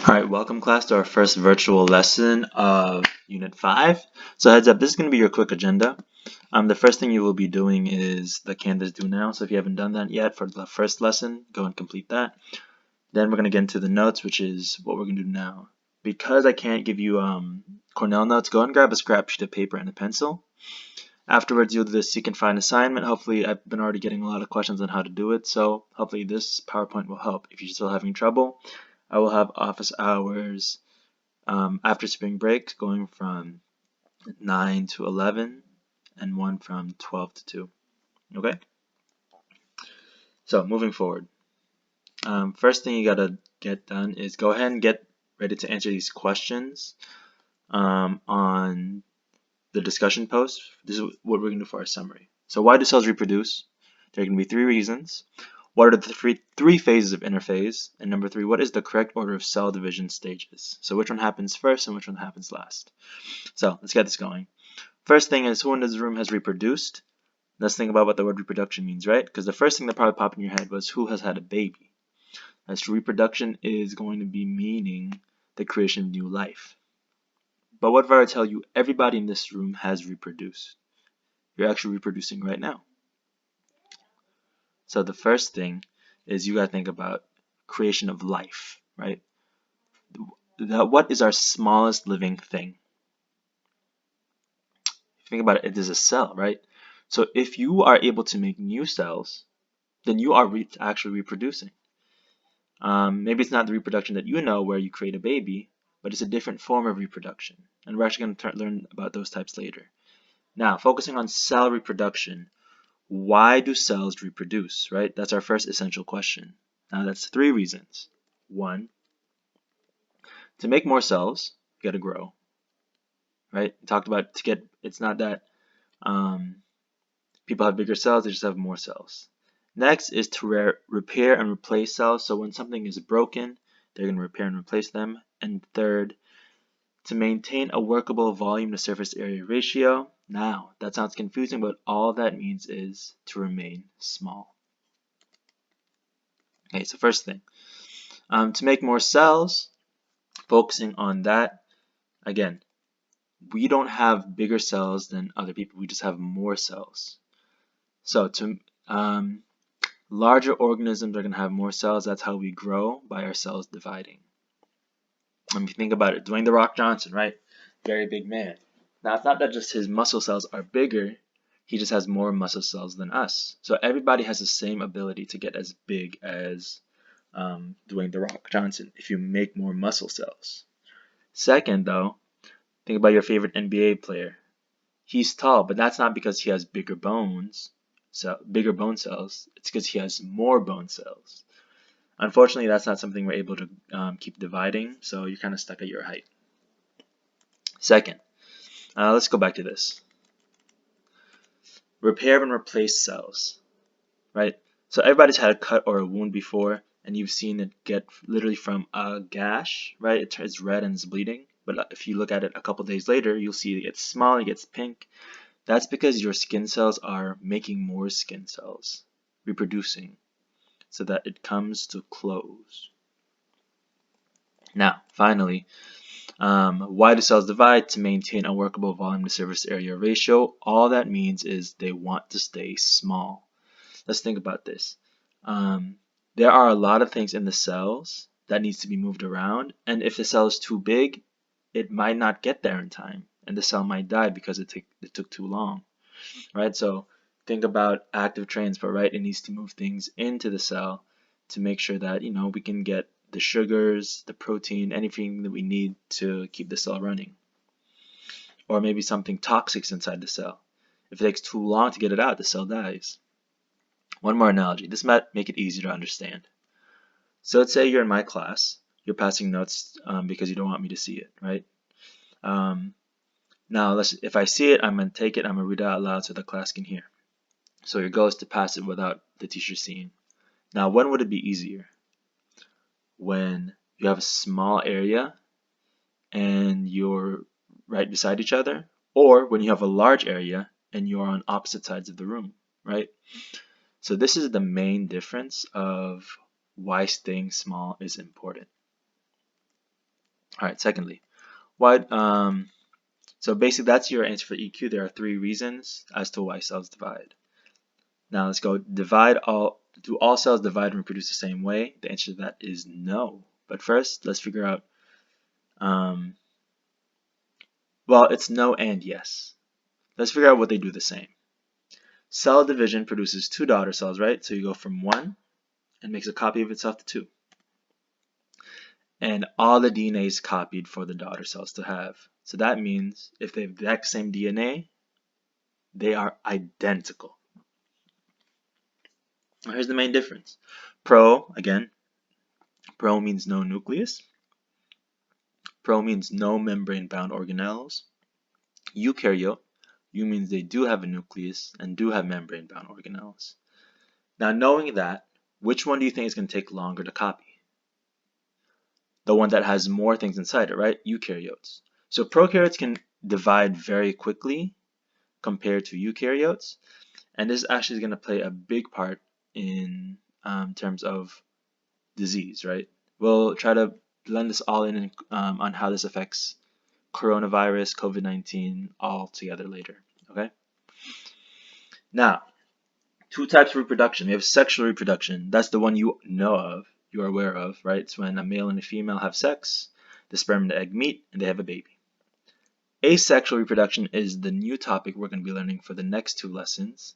Alright, welcome class to our first virtual lesson of Unit 5. So heads up, this is going to be your quick agenda. The first thing you will be doing is the Canvas Do Now. So if you haven't done that yet for the first lesson, go and complete that. Then we're going to get into the notes, which is what we're going to do now. Because I can't give you Cornell notes, go and grab a scrap sheet of paper and a pencil. Afterwards, you'll do the seek and find assignment. Hopefully, I've been already getting a lot of questions on how to do it, so hopefully this PowerPoint will help. If you're still having trouble, I will have office hours after spring break going from 9 to 11 and one from 12 to 2. Okay? So moving forward. First thing you gotta get done is go ahead and get ready to answer these questions on the discussion post. This is what we're going to do for our summary. So why do cells reproduce? There are going to be 3 reasons. What are the three phases of interphase? And number 3, what is the correct order of cell division stages? So which one happens first and which one happens last? So let's get this going. First thing is, who in this room has reproduced? Let's think about what the word reproduction means, right? Because the first thing that probably popped in your head was who has had a baby. As reproduction is going to be meaning the creation of new life. But what if I tell you everybody in this room has reproduced? You're actually reproducing right now. So the first thing is you got to think about creation of life, right? What is our smallest living thing? If you think about it, it is a cell, right? So if you are able to make new cells, then you are actually reproducing. Maybe it's not the reproduction that you know where you create a baby, but it's a different form of reproduction. And we're actually going to learn about those types later. Now, focusing on cell reproduction, why do cells reproduce, right? That's our first essential question. Now, that's 3 reasons. 1, to make more cells, you got to grow, right? We talked about it's not that people have bigger cells, they just have more cells. Next is to repair and replace cells. So when something is broken, they're going to repair and replace them. And third, to maintain a workable volume to surface area ratio. Now, that sounds confusing, but all that means is to remain small. Okay, so first thing, to make more cells, focusing on that, again, we don't have bigger cells than other people, we just have more cells. So to larger organisms are going to have more cells. That's how we grow, by our cells dividing. If you think about it, Dwayne "The Rock" Johnson, right? Very big man. Now, it's not that just his muscle cells are bigger, he just has more muscle cells than us. So everybody has the same ability to get as big as Dwayne "The Rock" Johnson if you make more muscle cells. Second, though, think about your favorite NBA player. He's tall, but that's not because he has bigger bones. So bigger bone cells, it's because he has more bone cells. Unfortunately, that's not something we're able to keep dividing, so you're kind of stuck at your height. Second, let's go back to this. Repair and replace cells, right? So everybody's had a cut or a wound before, and you've seen it get literally from a gash, right? It turns red and is bleeding, but if you look at it a couple days later, you'll see it gets small, it gets pink. That's because your skin cells are making more skin cells, reproducing, so that it comes to close. Now, finally, why do cells divide? To maintain a workable volume to surface area ratio. All that means is they want to stay small. Let's think about this. There are a lot of things in the cells that needs to be moved around, and if the cell is too big, it might not get there in time, and the cell might die because it took too long, right? So think about active transport, right? It needs to move things into the cell to make sure that, we can get the sugars, the protein, anything that we need to keep the cell running. Or maybe something toxic inside the cell. If it takes too long to get it out, the cell dies. One more analogy. This might make it easier to understand. So let's say you're in my class. You're passing notes because you don't want me to see it, right? Now, if I see it, I'm going to take it, I'm going to read it out loud so the class can hear. So your goal is to pass it without the teacher seeing. Now, when would it be easier? When you have a small area and you're right beside each other, or when you have a large area and you're on opposite sides of the room, right? So this is the main difference of why staying small is important. All right, secondly, what so basically that's your answer for EQ. There are 3 reasons as to why cells divide. Now let's go divide all. Do all cells divide and reproduce the same way? The answer to that is no. But first, let's figure out. Well, it's no and yes. Let's figure out what they do the same. Cell division produces 2 daughter cells, right? So you go from 1 and makes a copy of itself to 2. And all the DNA is copied for the daughter cells to have. So that means if they have the exact same DNA, they are identical. Now here's the main difference. Again, pro means no nucleus. Pro means no membrane-bound organelles. Eukaryote, U means they do have a nucleus and do have membrane-bound organelles. Now knowing that, which one do you think is going to take longer to copy? The one that has more things inside it, right? Eukaryotes. So prokaryotes can divide very quickly compared to eukaryotes, and this actually is going to play a big part in terms of disease, right? We'll try to blend this all in on how this affects coronavirus, COVID-19, all together later, okay? Now, 2 types of reproduction. We have sexual reproduction. That's the one you know of, you are aware of, right? It's when a male and a female have sex, the sperm and the egg meet, and they have a baby. Asexual reproduction is the new topic we're going to be learning for the next 2 lessons.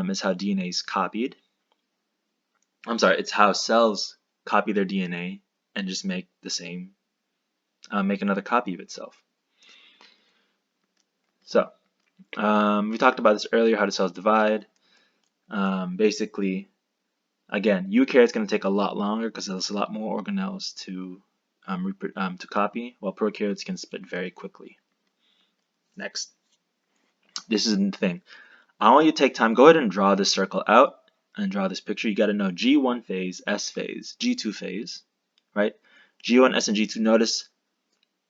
Is how DNA is copied. It's how cells copy their DNA and just make the same, make another copy of itself. So, we talked about this earlier, how the cells divide. Basically, again, eukaryote is going to take a lot longer because there's a lot more organelles to copy, while prokaryotes can split very quickly. Next, this is the thing. I want you to take time. Go ahead and draw this circle out and draw this picture. You got to know G1 phase, S phase, G2 phase, right? G1, S, and G2. Notice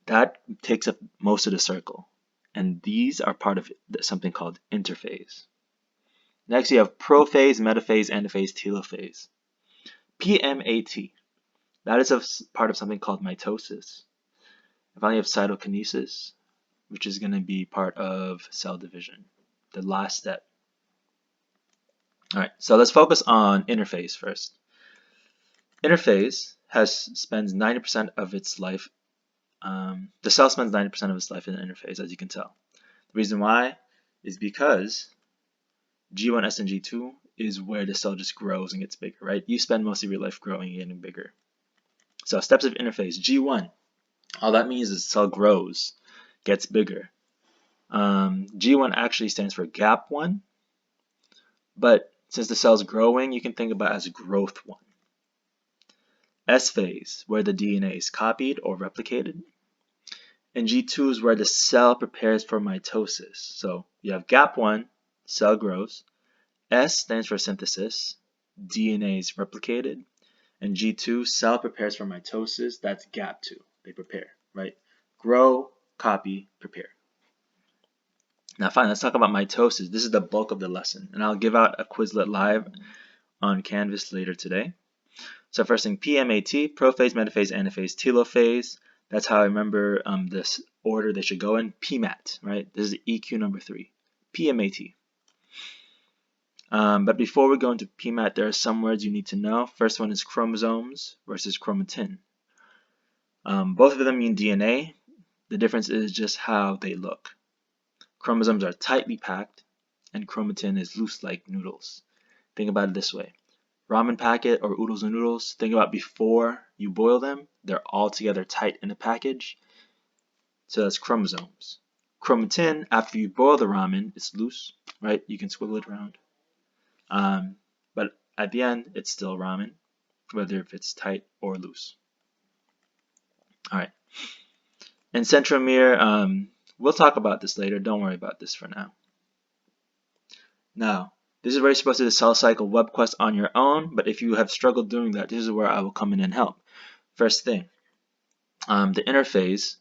that takes up most of the circle, and these are part of something called interphase. Next, you have prophase, metaphase, anaphase, telophase. PMAT, that is a part of something called mitosis. And finally, you have cytokinesis, which is going to be part of cell division, the last step. All right, so let's focus on interphase first. Interphase spends 90% of its life. The cell spends 90% of its life in the interphase, as you can tell. The reason why is because G1, S, and G2 is where the cell just grows and gets bigger, right? You spend most of your life growing and getting bigger. So steps of interphase. G1, all that means is the cell grows, gets bigger. G1 actually stands for gap 1, but since the cell's growing, you can think about it as growth 1. S phase, where the DNA is copied or replicated. And G2 is where the cell prepares for mitosis. So you have gap 1, cell grows. S stands for synthesis, DNA is replicated. And G2, cell prepares for mitosis, that's gap 2, they prepare, right? Grow, copy, prepare. Now fine, let's talk about mitosis. This is the bulk of the lesson, and I'll give out a Quizlet live on Canvas later today. So first thing, PMAT, prophase, metaphase, anaphase, telophase. That's how I remember this order they should go in. PMAT, right? This is EQ number 3. PMAT. But before we go into PMAT, there are some words you need to know. First one is chromosomes versus chromatin. Both of them mean DNA. The difference is just how they look. Chromosomes are tightly packed, and chromatin is loose like noodles. Think about it this way. Ramen packet or oodles and noodles, think about before you boil them, they're all together tight in a package. So that's chromosomes. Chromatin, after you boil the ramen, it's loose, right? You can swivel it around. But at the end, it's still ramen, whether if it's tight or loose. All right. And centromere, we'll talk about this later. Don't worry about this for now. Now, this is where you're supposed to do the cell cycle web quest on your own, but if you have struggled doing that, this is where I will come in and help. First thing, the interphase,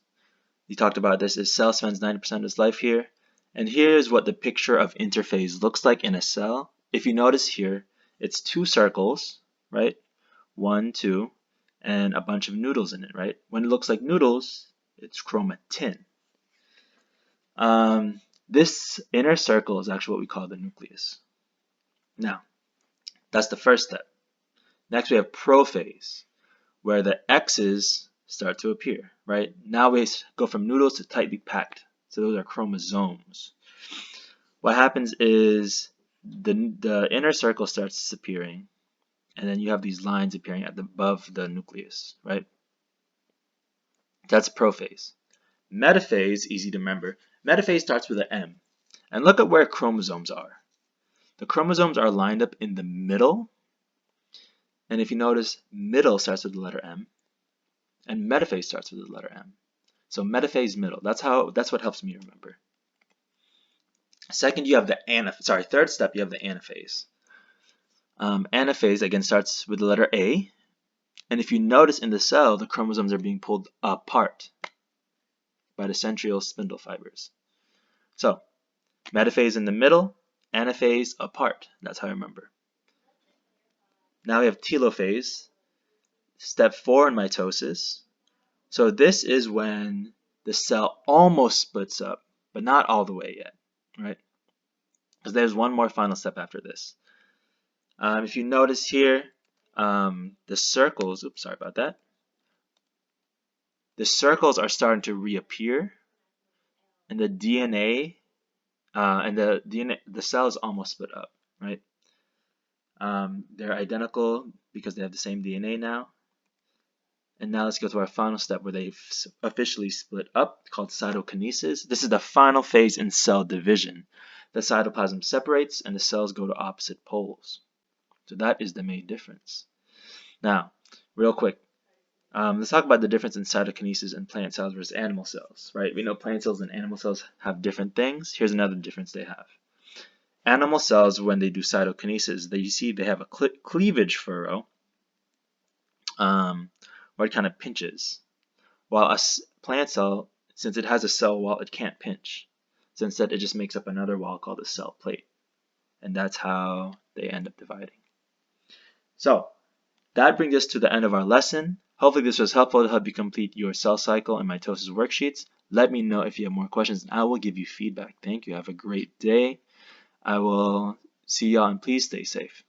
we talked about this, is cell spends 90% of its life here. And here's what the picture of interphase looks like in a cell. If you notice here, it's 2 circles, right? 1, 2, and a bunch of noodles in it, right? When it looks like noodles, it's chromatin. This inner circle is actually what we call the nucleus. Now, that's the first step. Next, we have prophase, where the X's start to appear, right? Now we go from noodles to tightly packed. So those are chromosomes. What happens is the inner circle starts disappearing, and then you have these lines appearing above the nucleus, right? That's prophase. Metaphase, easy to remember. Metaphase starts with an M. And look at where chromosomes are. The chromosomes are lined up in the middle. And if you notice, middle starts with the letter M. And metaphase starts with the letter M. So metaphase, middle. That's what helps me remember. Second, you have the third step, you have the anaphase. Anaphase, again, starts with the letter A. And if you notice in the cell, the chromosomes are being pulled apart by the centriole spindle fibers. So, metaphase in the middle, anaphase apart. That's how I remember. Now we have telophase, step 4 in mitosis. So this is when the cell almost splits up, but not all the way yet, right? Because there's one more final step after this. If you notice here, the circles, oops, sorry about that. The circles are starting to reappear, and the DNA, the cell is almost split up, right? They're identical because they have the same DNA now. And now let's go to our final step where they've officially split up, called cytokinesis. This is the final phase in cell division. The cytoplasm separates and the cells go to opposite poles. So that is the main difference. Now, real quick, let's talk about the difference in cytokinesis in plant cells versus animal cells, right? We know plant cells and animal cells have different things. Here's another difference they have. Animal cells, when they do cytokinesis, they have a cleavage furrow, where it kind of pinches. While a plant cell, since it has a cell wall, it can't pinch. So instead, it just makes up another wall called a cell plate. And that's how they end up dividing. So that brings us to the end of our lesson. Hopefully this was helpful to help you complete your cell cycle and mitosis worksheets. Let me know if you have more questions and I will give you feedback. Thank you. Have a great day. I will see y'all and please stay safe.